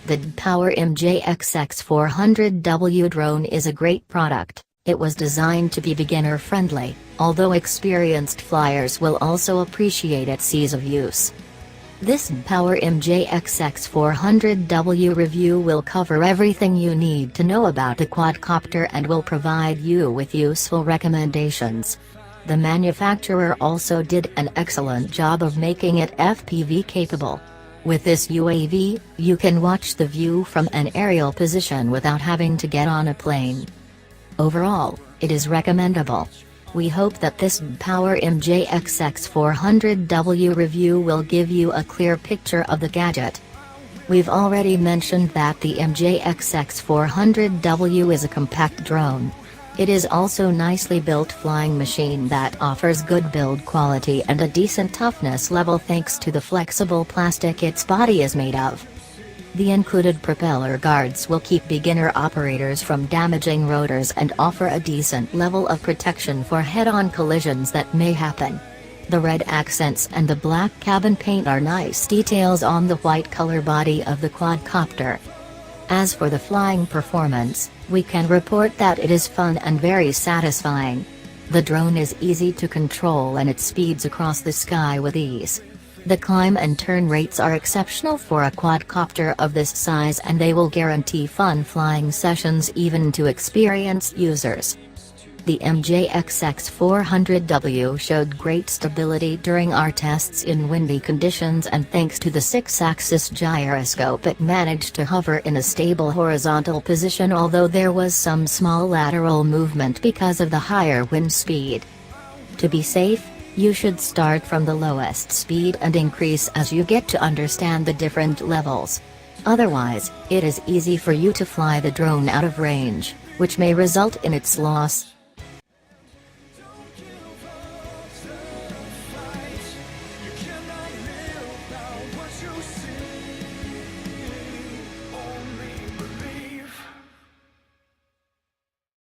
The DBPOWER MJX X400W drone is a great product. It was designed to be beginner-friendly, although experienced flyers will also appreciate its ease of use. This DBPOWER MJX X400W review will cover everything you need to know about the quadcopter and will provide you with useful recommendations. The manufacturer also did an excellent job of making it FPV capable. With this UAV, you can watch the view from an aerial position without having to get on a plane. Overall, it is recommendable. We hope that this DBPOWER MJX X400W review will give you a clear picture of the gadget. We've already mentioned that the MJX X400W is a compact drone. It is also nicely built flying machine that offers good build quality and a decent toughness level thanks to the flexible plastic its body is made of. The included propeller guards will keep beginner operators from damaging rotors and offer a decent level of protection for head-on collisions that may happen. The red accents and the black cabin paint are nice details on the white color body of the quadcopter. As for the flying performance, we can report that it is fun and very satisfying. The drone is easy to control and it speeds across the sky with ease. The climb and turn rates are exceptional for a quadcopter of this size and they will guarantee fun flying sessions even to experienced users. The MJX X400W showed great stability during our tests in windy conditions and thanks to the 6-axis gyroscope it managed to hover in a stable horizontal position although there was some small lateral movement because of the higher wind speed. To be safe, you should start from the lowest speed and increase as you get to understand the different levels. Otherwise, it is easy for you to fly the drone out of range, which may result in its loss.